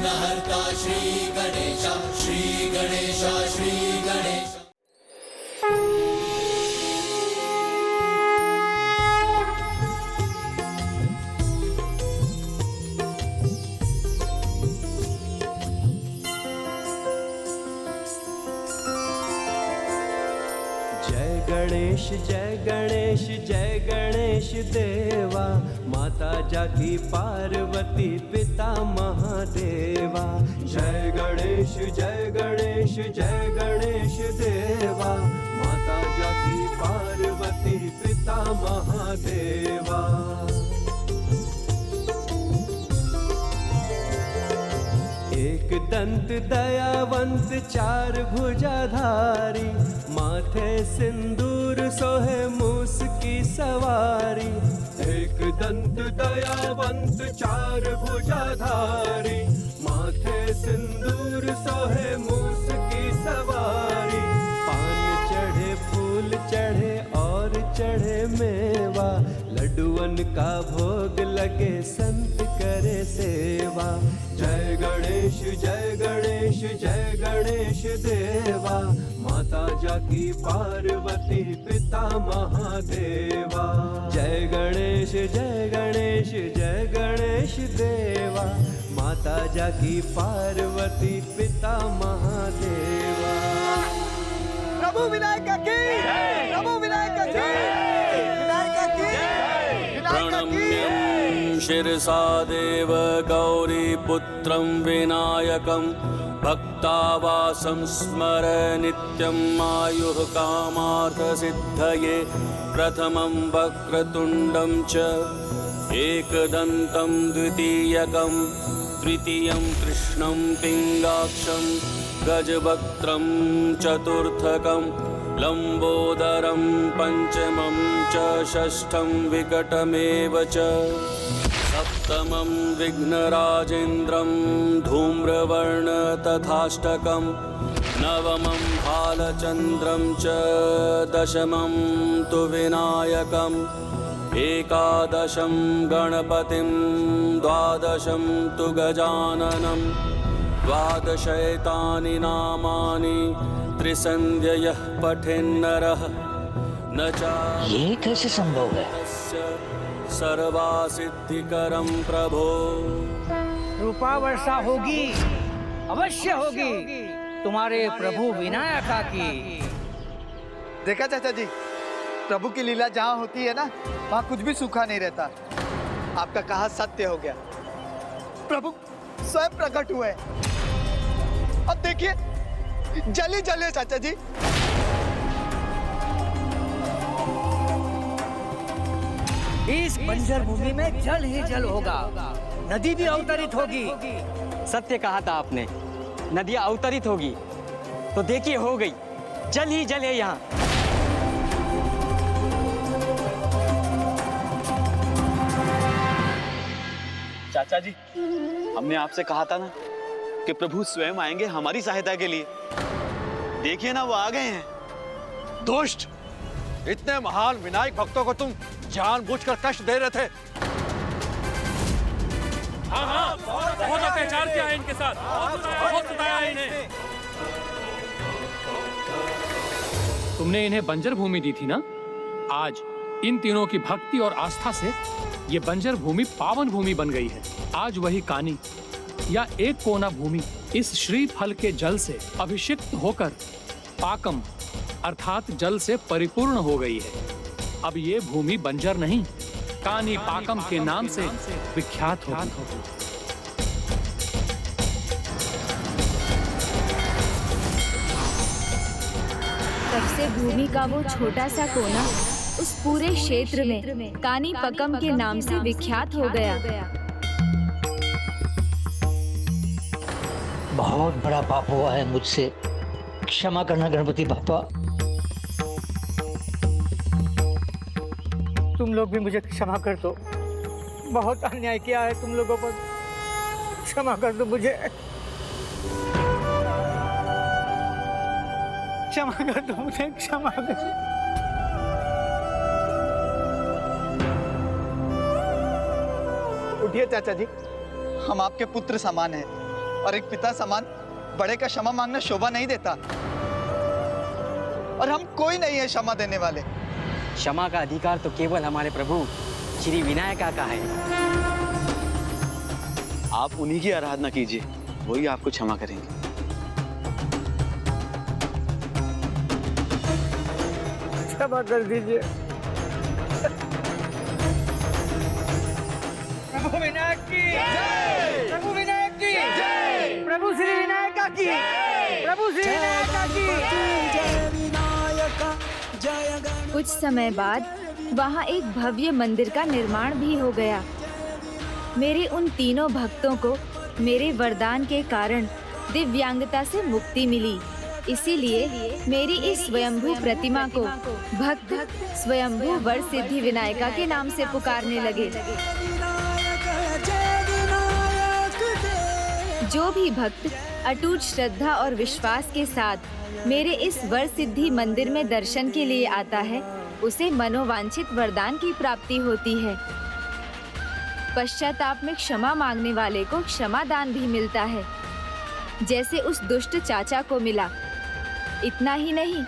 विघ्नहर्ता श्री गणेश, श्री गणेश, श्री गणेश। गणेश जय गणेश जय गणेश देवा, माता जाकी पार्वती पिता महादेवा। जय गणेश जय गणेश जय गणेश देवा, माता जाकी पार्वती पिता महादेवा। एक दंत दयावंत चार भुजाधारी, माथे सिंदूर सोहे मूस की सवारी। एक दंत दयावंत चार भुजाधारी, माथे सिंदूर सोहे मूस की सवारी। पान चढ़े फूल चढ़े और चढ़े मेवा, लड्डुअन का भोग लगे संत करे सेवा। जय गणेश जय गणेश जय गणेश देवा, माता जाकी पार्वती पिता महादेवा। जय गणेश जय गणेश जय गणेश देवा, माता जाकी पार्वती पिता महादेवा। प्रभु विनायक की, प्रभु विनायक की, विनायक की, प्रणम्यं शिरसा देव गौरीपुत्रं विनायकं, भक्तावासं स्मर नित्यम् आयुः कामार्थसिद्धये। प्रथमं वक्रतुण्डं च एकदन्तं द्वितीयकं, तृतीयं कृष्णं पिङ्गाक्षं गजवक्त्रं चतुर्थकं, लंबोदरं पंचमं च षष्ठं विकटमेव च, सप्तमं विघ्नराजेन्द्रं धूम्रवर्ण तथाष्टकं, नवमं भालचन्द्रं च दशमं तु विनायकं, एकादशं गणपतिं द्वादशं तु गजाननं, द्वादशैतानि नामानि त्रिसन्ध्ययः पठेन्नरः न च। ये कैसे संभव है? सर्वासिद्धिकरं प्रभो। रूपा वर्षा होगी, अवश्य होगी तुम्हारे प्रभु विनायका की। देखा चाचा जी, प्रभु की लीला जहाँ होती है ना, वहाँ कुछ भी सूखा नहीं रहता। आपका कहा सत्य हो गया, प्रभु स्वयं प्रकट हुए। अब देखिए जल ही जले चाचा जी। इस बंजर भूमि में जल ही जल होगा, नदी भी अवतरित होगी। सत्य कहा था आपने, नदियां अवतरित होगी, तो देखिए हो गई, जल ही जल है यहाँ। चाचा जी, हमने आपसे कहा था ना कि प्रभु स्वयं आएंगे हमारी सहायता के लिए। देखिए ना, वो आ गए हैं। दुष्ट, इतने महान विनायक भक्तों को तुम जानबूझकर कष्ट दे रहे थे। हाँ, बहुत अत्याचार किया है इनके साथ, बहुत सताया है इन्हें। तुमने इन्हें बंजर भूमि दी थी ना, आज इन तीनों की भक्ति और आस्था से ये बंजर भूमि पावन भूमि बन गई है। आज वही कानी या एक कोना भूमि इस श्री फल के जल से अभिषिक्त होकर पाकम अर्थात जल से परिपूर्ण हो गई है। अब ये भूमि बंजर नहीं, कानी पाकम के नाम से विख्यात होगी। तब से भूमि का वो छोटा सा कोना उस पूरे क्षेत्र में कानी पकम के नाम से विख्यात हो गया। बहुत बड़ा पाप हुआ है मुझसे, क्षमा करना गणपति बापा। तुम लोग भी मुझे क्षमा कर दो, बहुत अन्याय किया है तुम लोगों पर, क्षमा कर दो मुझे, क्षमा कर दो मुझे, क्षमा कर दो। उठिए चाचा जी, हम आपके पुत्र समान हैं। और एक पिता समान बड़े का क्षमा मांगना शोभा नहीं देता। और हम कोई नहीं है क्षमा देने वाले। क्षमा का अधिकार तो केवल हमारे प्रभु श्री विनायका का है। आप उन्हीं की आराधना कीजिए, वही आपको क्षमा करेंगे। क्षमा कर दीजिए। प्रभु विनायक की जय, प्रभु विनायक की जय, प्रभु श्री विनायका की, प्रभु श्री विनायका की। कुछ समय बाद वहाँ एक भव्य मंदिर का निर्माण भी हो गया। मेरे उन तीनों भक्तों को मेरे वरदान के कारण दिव्यांगता से मुक्ति मिली। इसीलिए मेरी इस स्वयंभू प्रतिमा को भक्त स्वयंभू वर सिद्धि विनायका के नाम से पुकारने लगे। जो भी भक्त अटूट श्रद्धा और विश्वास के साथ मेरे इस वर सिद्धि मंदिर में दर्शन के लिए आता है, उसे मनोवांछित वरदान की प्राप्ति होती है। पश्चाताप में क्षमा मांगने वाले को क्षमा दान भी मिलता है, जैसे उस दुष्ट चाचा को मिला। इतना ही नहीं,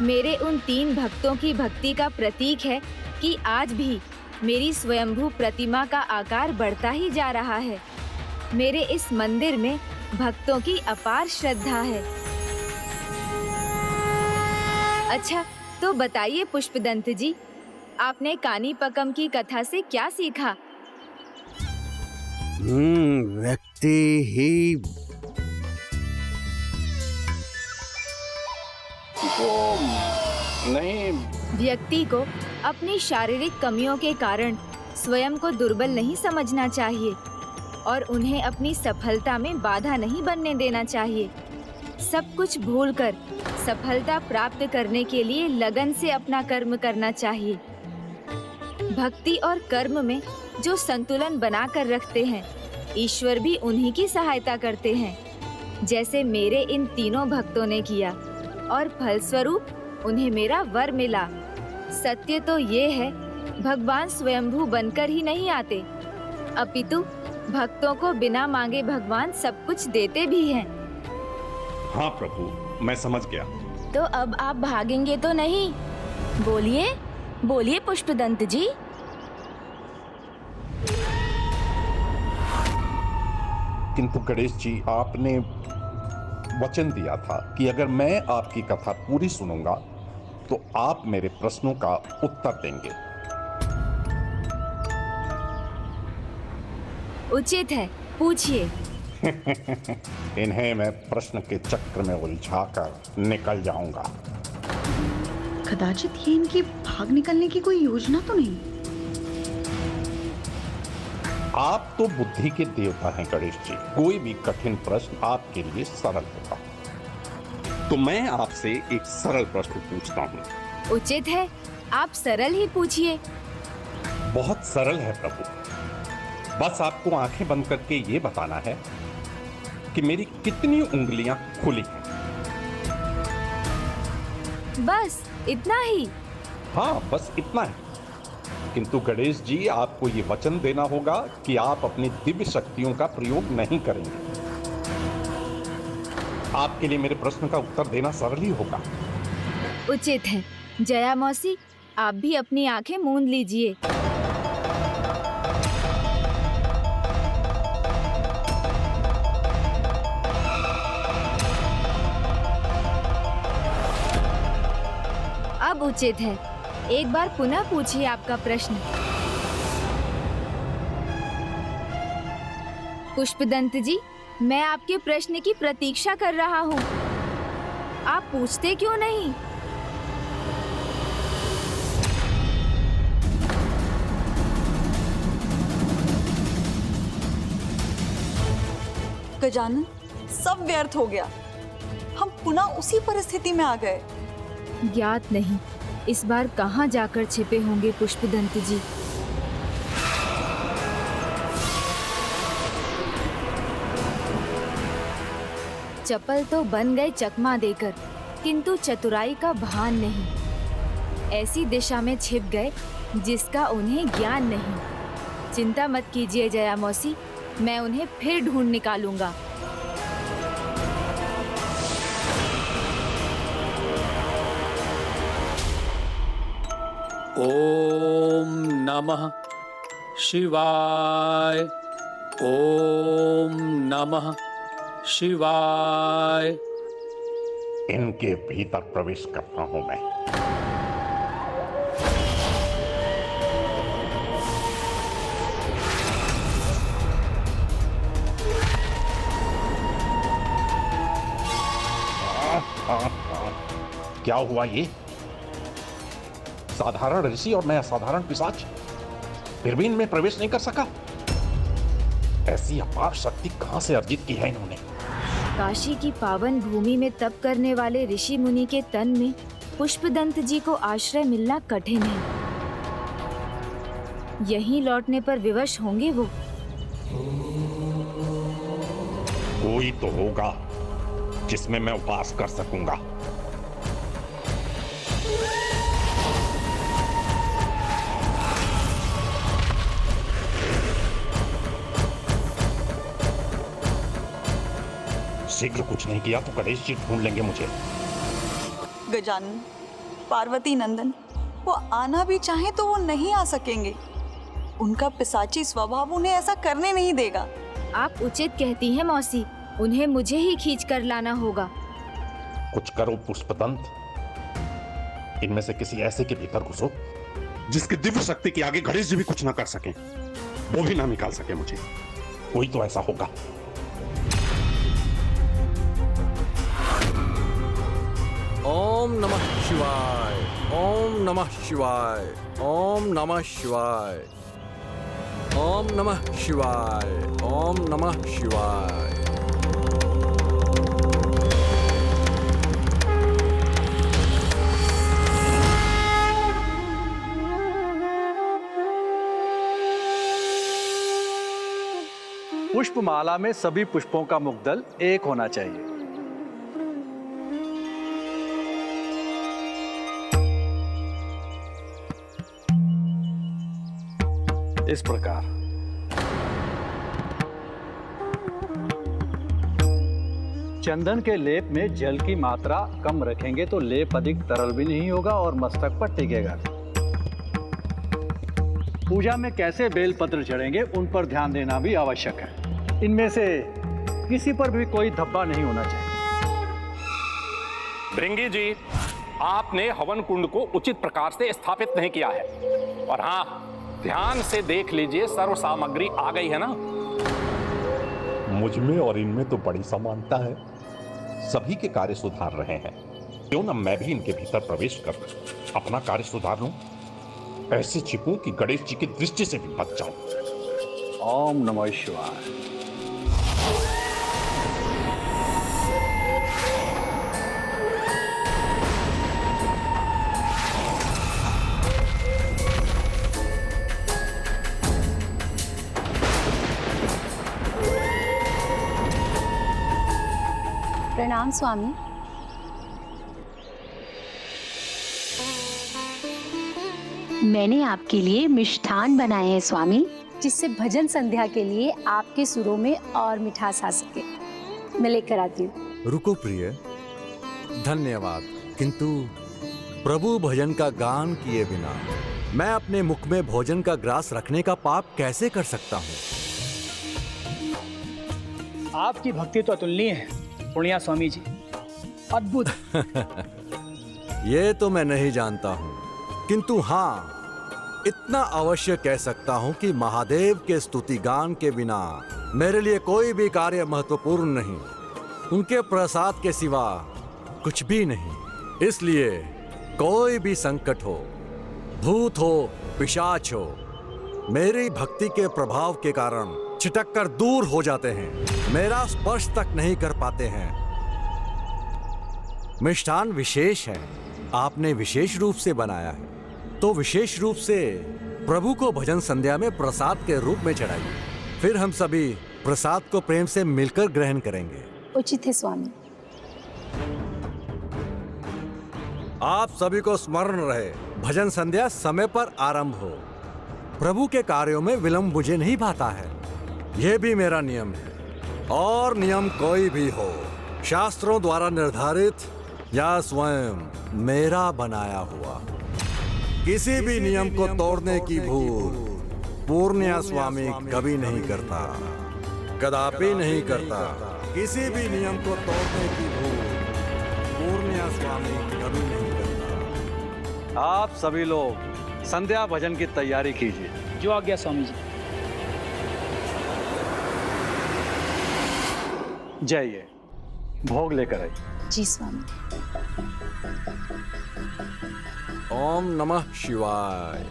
मेरे उन 3 भक्तों की भक्ति का प्रतीक है कि आज भी मेरी स्वयंभू प्रतिमा का आकार बढ़ता ही जा रहा है। मेरे इस मंदिर में भक्तों की अपार श्रद्धा है। अच्छा, तो बताइए पुष्पदंत जी, आपने कानीपकम की कथा से क्या सीखा? व्यक्ति ही नहीं, व्यक्ति को अपनी शारीरिक कमियों के कारण स्वयं को दुर्बल नहीं समझना चाहिए और उन्हें अपनी सफलता में बाधा नहीं बनने देना चाहिए। सब कुछ भूलकर सफलता प्राप्त करने के लिए लगन से अपना कर्म करना चाहिए। भक्ति और कर्म में जो संतुलन बनाकर रखते हैं, ईश्वर भी उन्हीं की सहायता करते हैं, जैसे मेरे इन तीनों भक्तों ने किया और फलस्वरूप उन्हें मेरा वर मिला। सत्य तो ये है, भगवान स्वयंभू बनकर ही नहीं आते, अपितु भक्तों को बिना मांगे भगवान सब कुछ देते भी हैं। हाँ प्रभु, मैं समझ गया। तो अब आप भागेंगे तो नहीं? बोलिए बोलिए पुष्पदंत जी। किंतु गणेश जी, आपने वचन दिया था कि अगर मैं आपकी कथा पूरी सुनूंगा तो आप मेरे प्रश्नों का उत्तर देंगे। उचित है, पूछिए। इन्हें मैं प्रश्न के चक्र में उलझाकर निकल जाऊंगा। कदाचित ये इनकी भाग निकलने की कोई योजना तो नहीं? आप तो बुद्धि के देवता हैं गणेश जी, कोई भी कठिन प्रश्न आपके लिए सरल होगा। तो मैं आपसे एक सरल प्रश्न पूछता हूँ। उचित है, आप सरल ही पूछिए। बहुत सरल है प्रभु, बस आपको आंखें बंद करके ये बताना है कि मेरी कितनी उंगलियां खुली हैं। बस इतना ही? हाँ, बस इतना है। किंतु गणेश जी, आपको ये वचन देना होगा कि आप अपनी दिव्य शक्तियों का प्रयोग नहीं करेंगे। आपके लिए मेरे प्रश्न का उत्तर देना सरल ही होगा। उचित है। जया मौसी, आप भी अपनी आंखें मूंद लीजिए। अब उचित है, एक बार पुनः पूछिए आपका प्रश्न। पुष्पदंत जी, मैं आपके प्रश्न की प्रतीक्षा कर रहा हूँ, आप पूछते क्यों नहीं? गजानन, सब व्यर्थ हो गया। हम पुनः उसी परिस्थिति में आ गए। ज्ञात नहीं इस बार कहाँ जाकर छिपे होंगे पुष्पदंत जी। चपल तो बन गए चकमा देकर, किंतु चतुराई का भान नहीं। ऐसी दिशा में छिप गए जिसका उन्हें ज्ञान नहीं। चिंता मत कीजिए जया मौसी, मैं उन्हें फिर ढूंढ निकालूंगा। ओम नमः शिवाय। ओम नमः शिवाय। इनके भीतर प्रवेश करता हूं मैं। क्या हुआ ये? साधारण ऋषि और मैं असाधारण पिशाच, फिर भी इनमें प्रवेश नहीं कर सका। ऐसी अपार शक्ति कहां से अर्जित की है इन्होंने? काशी की पावन भूमि में तप करने वाले ऋषि मुनि के तन में पुष्पदंत जी को आश्रय मिलना कठिन है। यहीं लौटने पर विवश होंगे वो। कोई तो होगा जिसमें मैं वास कर सकूंगा। शीघ्र कुछ नहीं किया तो गणेश जी ढूंढ लेंगे मुझे। गजानन, पार्वती नंदन, वो आना भी चाहे तो वो नहीं आ सकेंगे। उनका पिशाची स्वभाव उन्हें ऐसा करने नहीं देगा। आप उचित कहती हैं मौसी, उन्हें मुझे ही खींच कर लाना होगा। कुछ करो पुष्पदंत, इनमें से किसी ऐसे के भीतर घुसो जिसकी दिव्य शक्ति के आगे गणेश जी भी कुछ ना कर सके, वो भी ना निकाल सके मुझे। कोई तो ऐसा होगा। ओम नमः शिवाय। ओम नमः शिवाय। ओम नमः शिवाय। ओम नमः शिवाय। ओम नमः शिवाय। पुष्पमाला में सभी पुष्पों का मुग्दल एक होना चाहिए। इस प्रकार चंदन के लेप में जल की मात्रा कम रखेंगे तो लेप अधिक तरल भी नहीं होगा और मस्तक पर टिकेगा। पूजा में कैसे बेलपत्र चढ़ेंगे उन पर ध्यान देना भी आवश्यक है। इनमें से किसी पर भी कोई धब्बा नहीं होना चाहिए। भृंगी जी, आपने हवन कुंड को उचित प्रकार से स्थापित नहीं किया है। और हाँ, ध्यान से देख लीजिए, सर्व सामग्री आ गई है ना? मुझ में और इनमें तो बड़ी समानता है। सभी के कार्य सुधार रहे हैं, क्यों ना मैं भी इनके भीतर प्रवेश कर अपना कार्य सुधार लूं। ऐसे छिपूं कि गणेश जी की दृष्टि से भी बच जाऊं। ओम नमः शिवाय। प्रणाम स्वामी। मैंने आपके लिए मिष्ठान बनाए हैं स्वामी, जिससे भजन संध्या के लिए आपके सुरों में और मिठास आ सके। मैं लेकर आती हूँ। रुको प्रिय, धन्यवाद, किंतु प्रभु भजन का गान किए बिना मैं अपने मुख में भोजन का ग्रास रखने का पाप कैसे कर सकता हूँ? आपकी भक्ति तो अतुलनीय है पुण्या स्वामी जी, अद्भुत। ये तो मैं नहीं जानता हूँ, किंतु हाँ, इतना अवश्य कह सकता हूँ कि महादेव के स्तुति गान के बिना मेरे लिए कोई भी कार्य महत्वपूर्ण नहीं। उनके प्रसाद के सिवा कुछ भी नहीं। इसलिए कोई भी संकट हो, भूत हो, पिशाच हो, मेरी भक्ति के प्रभाव के कारण छिटक कर दूर हो जाते हैं, मेरा स्पर्श तक नहीं कर पाते हैं। मिष्ठान विशेष है, आपने विशेष रूप से बनाया है, तो विशेष रूप से प्रभु को भजन संध्या में प्रसाद के रूप में चढ़ाइए। फिर हम सभी प्रसाद को प्रेम से मिलकर ग्रहण करेंगे। उचित है स्वामी। आप सभी को स्मरण रहे, भजन संध्या समय पर आरंभ हो। प्रभु के कार्यों में विलंब मुझे नहीं भाता है, यह भी मेरा नियम है। और नियम कोई भी हो, शास्त्रों द्वारा निर्धारित या स्वयं मेरा बनाया हुआ, किसी भी नियम को तोड़ने की भूल पूर्ण्या स्वामी कभी नहीं करता, कदापि नहीं करता। किसी भी नियम को तोड़ने की भूल पूर्ण्या स्वामी कभी नहीं करता। आप सभी लोग संध्या भजन की तैयारी कीजिए। जो आज्ञा स्वामी जी। जाइए, भोग लेकर आइए। जी स्वामी। ओम नमः शिवाय।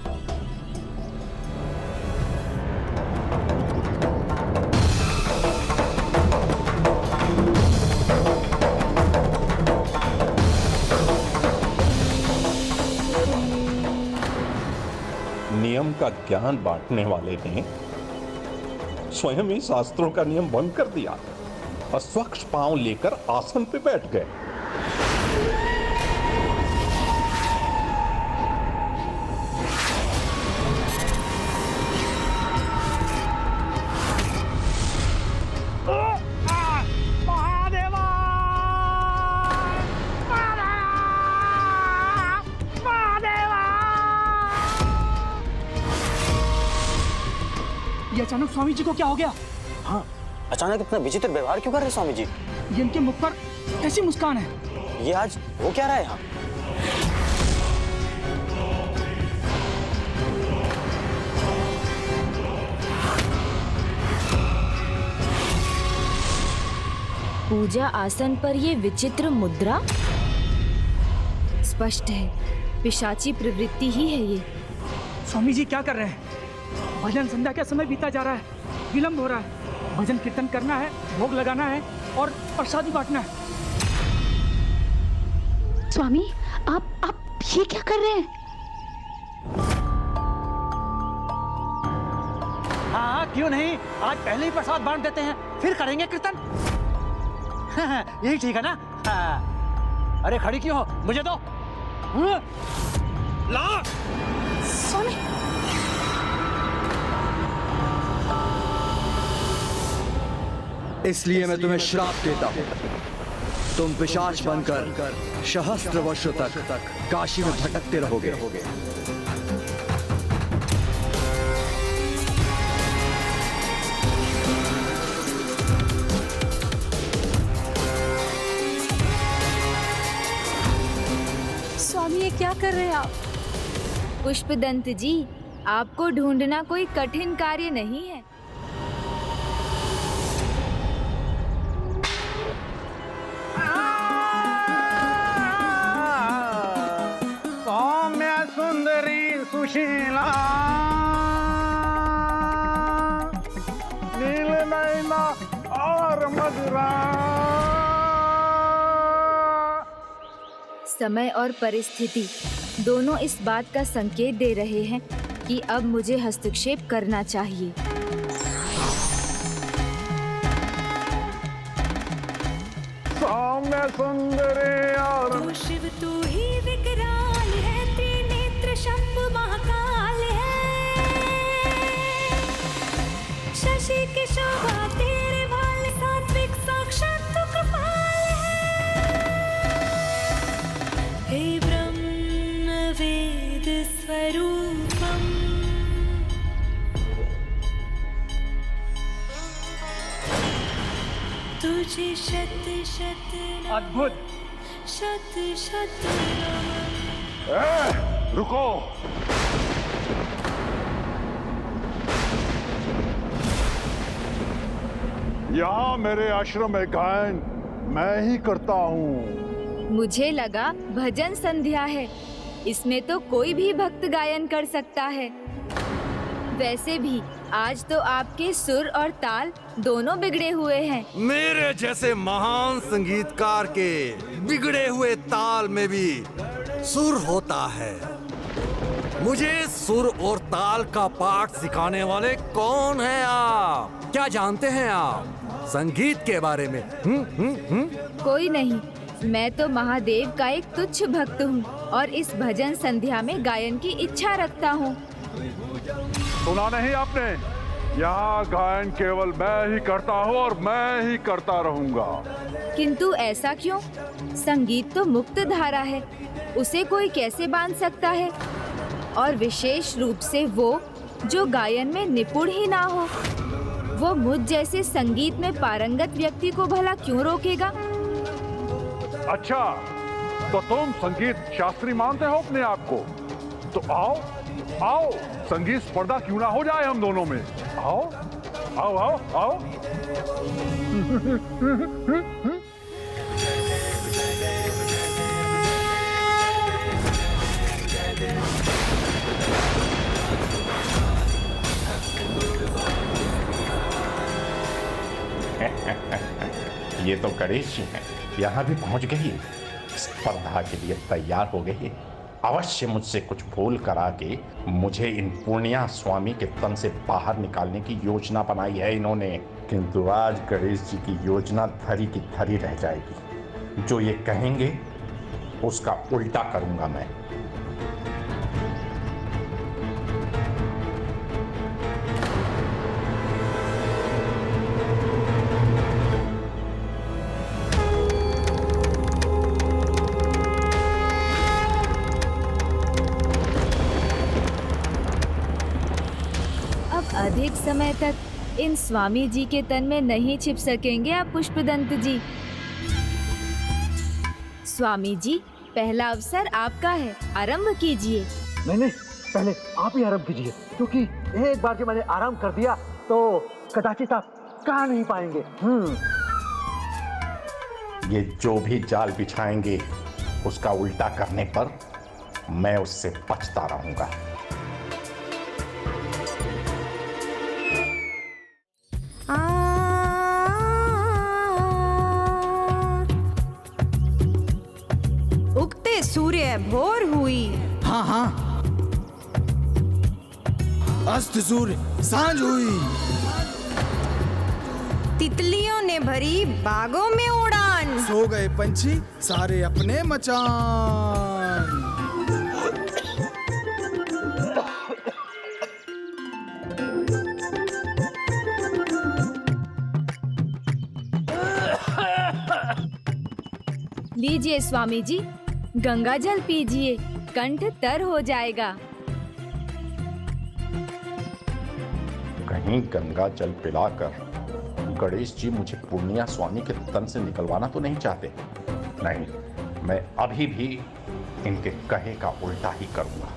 नियम का ज्ञान बांटने वाले ने स्वयं ही शास्त्रों का नियम भंग कर दिया और स्वच्छ पांव लेकर आसन पे बैठ गए। ये अचानक स्वामी जी को क्या हो गया? हाँ, अचानक इतना विचित्र व्यवहार क्यों कर रहे हैं स्वामी जी? ये इनके मुख पर कैसी मुस्कान है? ये आज हो क्या रहा है यहाँ? पूजा आसन पर ये विचित्र मुद्रा, स्पष्ट है पिशाची प्रवृत्ति ही है ये। स्वामी जी क्या कर रहे हैं? भजन संध्या का समय बीता जा रहा है, विलंब हो रहा है। भजन कीर्तन करना है, भोग लगाना है और प्रसादी बांटना है। स्वामी, आप ये क्या कर रहे हैं? हाँ, क्यों नहीं? आज पहले ही प्रसाद बांट देते हैं, फिर करेंगे कीर्तन। यही ठीक है ना? हाँ। अरे खड़ी क्यों हो? मुझे दो। ला। स्वामी। इसलिए मैं तुम्हें श्राप देता हूँ, तुम पिशाच बनकर सहस्त्र वर्षों तक काशी में भटकते रहोगे। स्वामी, ये क्या कर रहे हैं आप? पुष्पदंत जी, आपको ढूंढना कोई कठिन कार्य नहीं है। सौम्य सुंदरी सुशीला नील नैना और मधुरा। समय और परिस्थिति दोनों इस बात का संकेत दे रहे हैं कि अब मुझे हस्तक्षेप करना चाहिए। सौम्य सुंदरी और तू शिव तू ही विकराल है, त्रिनेत्र शंभु महाकाल है। शशि की शोभा तेरे भाल, सात्विक साक्षात तू कृपाल है। हे ब्रह्म वेद स्वरूपम, तुझे शत शत अद्भुत। शत शत रुको। यहाँ मेरे आश्रम में गायन मैं ही करता हूँ। मुझे लगा भजन संध्या है, इसमें तो कोई भी भक्त गायन कर सकता है। वैसे भी आज तो आपके सुर और ताल दोनों बिगड़े हुए हैं। मेरे जैसे महान संगीतकार के बिगड़े हुए ताल में भी सुर होता है। मुझे सुर और ताल का पाठ सिखाने वाले कौन हैं आप? क्या जानते हैं आप संगीत के बारे में? कोई नहीं, मैं तो महादेव का एक तुच्छ भक्त हूँ और इस भजन संध्या में गायन की इच्छा रखता हूँ। सुना नहीं आपने? यहाँ गायन केवल मैं ही करता हूँ और मैं ही करता रहूंगा। किंतु ऐसा क्यों? संगीत तो मुक्त धारा है, उसे कोई कैसे बांध सकता है? और विशेष रूप से वो जो गायन में निपुण ही ना हो। वो मुझ जैसे संगीत में पारंगत व्यक्ति को भला क्यों रोकेगा? अच्छा, तो तुम संगीत शास्त्री मानते हो अपने आप को? तो आओ आओ, संगीत स्पर्धा क्यों ना हो जाए हम दोनों में। आओ आओ आओ आओ। ये तो गणेश जी हैं, यहाँ भी पहुँच गई, स्पर्धा के लिए तैयार हो गई। अवश्य मुझसे कुछ भूल करा के मुझे इन पूर्णिया स्वामी के तन से बाहर निकालने की योजना बनाई है इन्होंने। किंतु आज गणेश जी की योजना धरी की धरी रह जाएगी। जो ये कहेंगे उसका उल्टा करूंगा मैं। अधिक समय तक इन स्वामी जी के तन में नहीं छिप सकेंगे आप पुष्पदंत जी। स्वामी जी, पहला अवसर आपका है, आरंभ कीजिए। नहीं, पहले आप ही आरंभ कीजिए, क्योंकि एक बार जो मैंने आरंभ कर दिया तो कदाचित आप कहा नहीं पाएंगे। ये जो भी जाल बिछाएंगे उसका उल्टा करने पर मैं उससे बचता रहूंगा। उगते सूर्य भोर हुई। हाँ हाँ, अस्त सूर्य सांझ हुई। तितलियों ने भरी बागों में उड़ान। सो गए पंछी सारे अपने मचान। लीजिए स्वामी जी, गंगा जल पीजिए, कंठ तर हो जाएगा। कहीं गंगा जल पिलाकर गणेश जी मुझे पूर्णिया स्वामी के तन से निकलवाना तो नहीं चाहते? नहीं, मैं अभी भी इनके कहे का उल्टा ही करूंगा।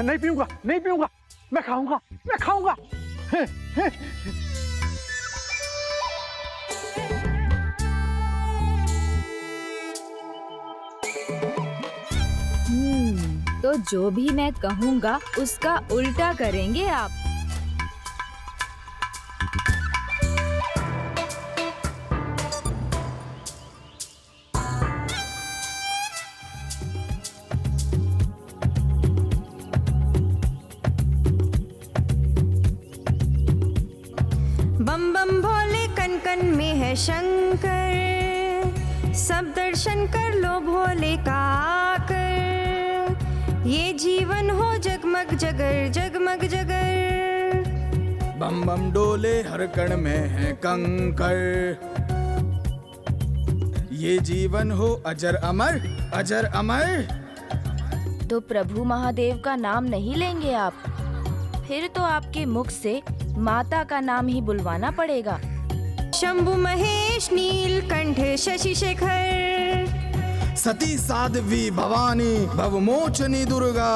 नहीं पीऊंगा, नहीं पीऊंगा, मैं खाऊंगा, मैं खाऊंगा। तो जो भी मैं कहूँगा उसका उल्टा करेंगे आप। बम बम भोले कन कन में है शंकर, सब दर्शन कर लो भोले का आकर। ये जीवन हो जगमग जगर जगमग जगर। बम बम डोले हर कण में है कंकर। ये जीवन हो अजर अमर अजर अमर। तो प्रभु महादेव का नाम नहीं लेंगे आप? फिर तो आपके मुख से माता का नाम ही बुलवाना पड़ेगा। शंभु महेश नीलकंठ शशि शेखर, सती साध्वी भवानी भवमोचनी दुर्गा।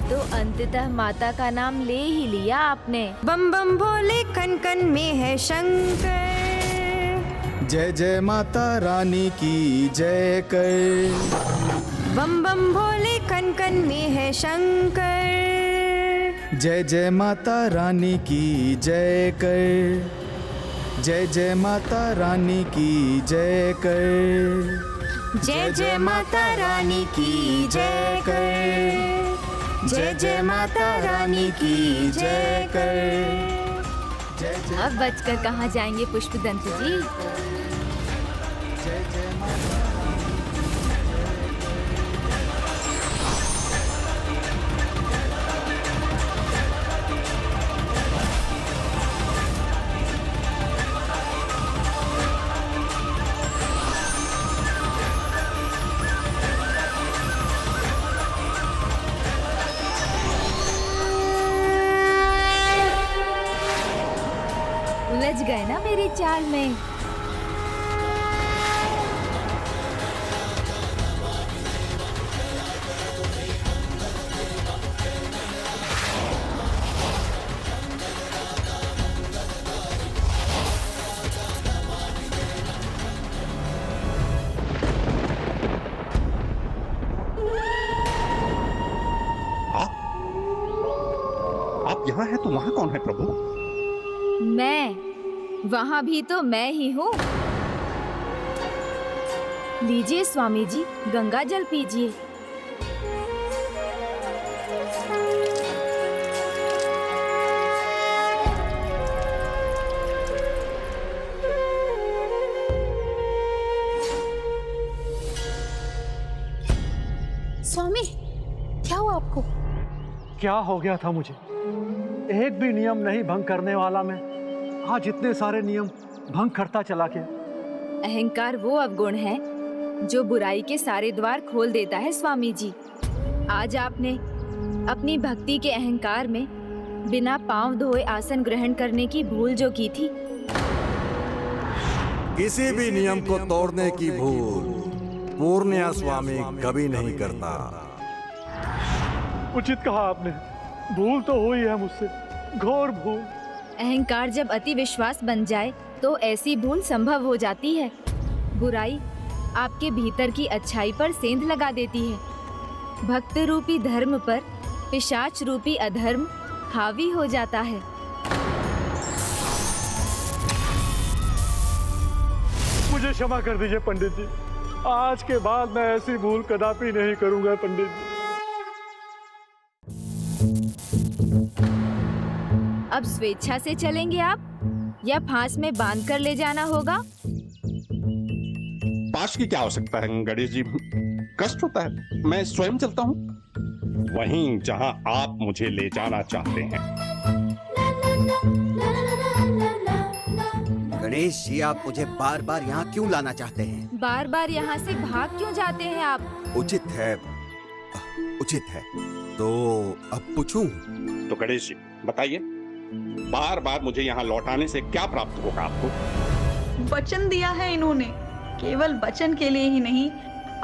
तो अंततः माता का नाम ले ही लिया आपने। बम बम भोले कन कन में है शंकर। जय जय माता रानी की जय कर। बम बम भोले कन कन में है शंकर। जय जय माता रानी की जय कर। जय जय माता रानी की जय कर। जय जय माता रानी की जय कर। जय जय माता रानी की जय कर। अब बचकर कहाँ जाएंगे पुष्पदंत जी? जय जय माता। उलझ गए ना मेरी चाल में। आप यहाँ हैं तो वहाँ कौन है प्रभु? मैं वहाँ भी तो मैं ही हूँ। लीजिए स्वामी जी, गंगा जल पीजिए। स्वामी, क्या हुआ आपको? क्या हो गया था मुझे? एक भी नियम नहीं भंग करने वाला मैं आज इतने सारे नियम भंग करता चला गया। अहंकार वो अवगुण है जो बुराई के सारे द्वार खोल देता है स्वामी जी। आज आपने अपनी भक्ति के अहंकार में बिना पांव धोए आसन ग्रहण करने की भूल जो की थी। किसी भी नियम को तोड़ने की भूल पूर्ण्या स्वामी कभी नहीं करता। उचित कहा आपने, भूल तो हुई है मुझसे, घोर भूल। अहंकार जब अति विश्वास बन जाए तो ऐसी भूल संभव हो जाती है। बुराई आपके भीतर की अच्छाई पर सेंध लगा देती है। भक्त रूपी धर्म पर पिशाच रूपी अधर्म हावी हो जाता है। मुझे क्षमा कर दीजिए पंडित जी, आज के बाद मैं ऐसी भूल कदापि नहीं करूंगा पंडित जी। अब स्वेच्छा से चलेंगे आप या फांस में बांध कर ले जाना होगा? पाश की क्या आवश्यकता है गणेश जी, कष्ट होता है, मैं स्वयं चलता हूँ वहीं जहाँ आप मुझे ले जाना चाहते हैं। गणेश जी, आप मुझे बार बार यहाँ क्यों लाना चाहते हैं? बार बार यहाँ से भाग क्यों जाते हैं आप? उचित है, उचित है। तो अब पूछूं? तो गणेश जी बताइए, बार बार मुझे यहाँ लौटाने से क्या प्राप्त होगा आपको? वचन दिया है इन्होंने, केवल वचन के लिए ही नहीं,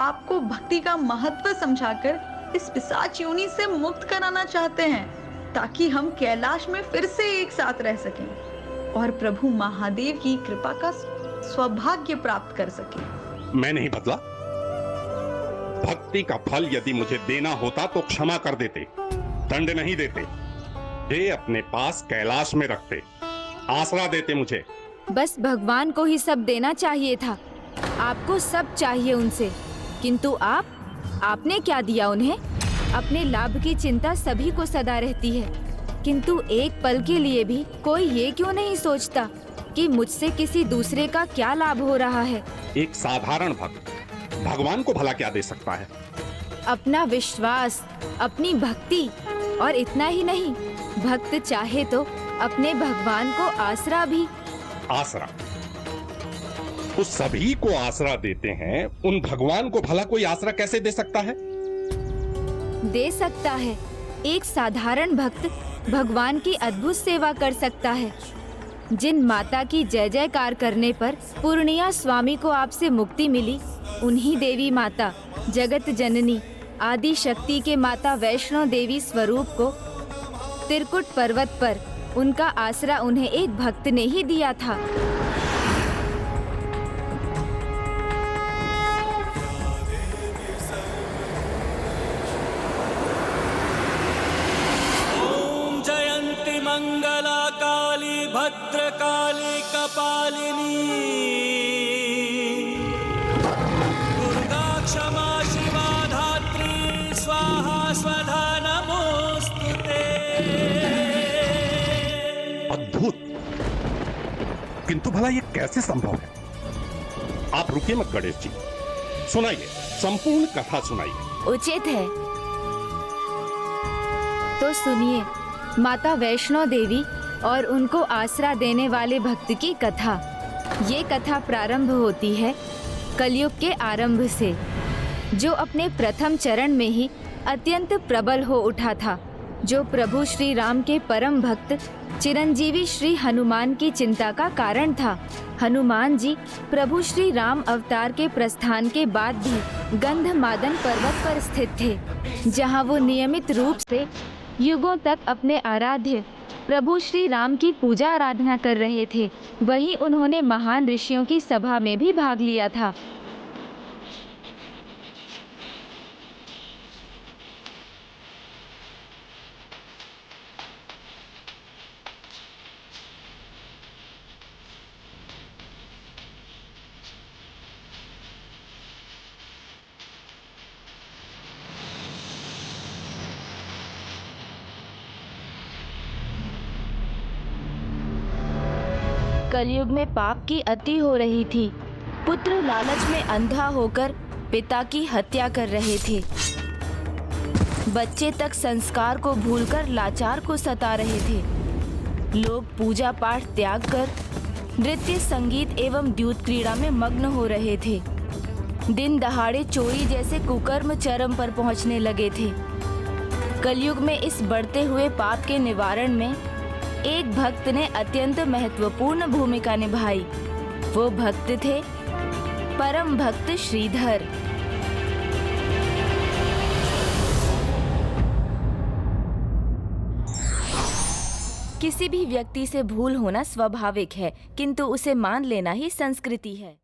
आपको भक्ति का महत्व समझाकर इस पिशाच योनि से मुक्त कराना चाहते हैं, ताकि हम कैलाश में फिर से एक साथ रह सकें और प्रभु महादेव की कृपा का सौभाग्य प्राप्त कर सकें। मैं नहीं बदला। भक्ति का फल यदि मुझे देना होता तो क्षमा कर देते, दंड नहीं देते, ये अपने पास कैलाश में रखते, आसरा देते मुझे। बस भगवान को ही सब देना चाहिए था। आपको सब चाहिए उनसे, किंतु आपने क्या दिया उन्हें? अपने लाभ की चिंता सभी को सदा रहती है, किंतु एक पल के लिए भी कोई ये क्यों नहीं सोचता कि मुझसे किसी दूसरे का क्या लाभ हो रहा है? एक साधारण भक्त भगवान को भला क्या दे सकता है? अपना विश्वास, अपनी भक्ति, और इतना ही नहीं, भक्त चाहे तो अपने भगवान को आसरा भी। आसरा? तो सभी को आसरा देते हैं, उन भगवान को भला कोई आसरा कैसे दे सकता है? दे सकता है। एक साधारण भक्त भगवान की अद्भुत सेवा कर सकता है। जिन माता की जय जयकार करने पर पूर्णिया स्वामी को आपसे मुक्ति मिली, उन्हीं देवी माता जगत जननी आदि शक्ति के माता वैष्णो देवी स्वरूप को त्रिकुट पर्वत पर उनका आसरा उन्हें एक भक्त ने ही दिया था। ओम जयंती मंगला काली भद्रकाली कपालिनी दुर्गा क्षमा शिवा धात्री स्वाहा स्वधा नमोस्तुते। अद्भुत, किंतु भला ये कैसे संभव है? आप रुकिए मत गणेश जी, सुनाइए, संपूर्ण कथा सुनाइए। उचित है तो सुनिए माता वैष्णो देवी और उनको आसरा देने वाले भक्त की कथा। ये कथा प्रारंभ होती है कलयुग के आरंभ से, जो अपने प्रथम चरण में ही अत्यंत प्रबल हो उठा था। जो प्रभु श्री राम के परम भक्त चिरंजीवी श्री हनुमान की चिंता का कारण था। हनुमान जी प्रभु श्री राम अवतार के प्रस्थान के बाद भी गंधमादन पर्वत पर स्थित थे, जहां वो नियमित रूप से युगों तक अपने आराध्य प्रभु श्री राम की पूजा आराधना कर रहे थे। वहीं उन्होंने महान ऋषियों की सभा में भी भाग लिया था। कलयुग में पाप की अति हो रही थी। पुत्र लालच में अंधा होकर पिता की हत्या कर रहे थे। बच्चे तक संस्कार को भूलकर लाचार को सता रहे थे। लोग पूजा पाठ त्याग कर नृत्य, संगीत एवं द्यूत क्रीड़ा में मग्न हो रहे थे। दिन दहाड़े चोरी जैसे कुकर्म चरम पर पहुंचने लगे थे। कलयुग में इस बढ़ते हुए पाप के निवारण में एक भक्त ने अत्यंत महत्वपूर्ण भूमिका निभाई। वो भक्त थे परम भक्त श्रीधर। किसी भी व्यक्ति से भूल होना स्वाभाविक है, किंतु उसे मान लेना ही संस्कृति है।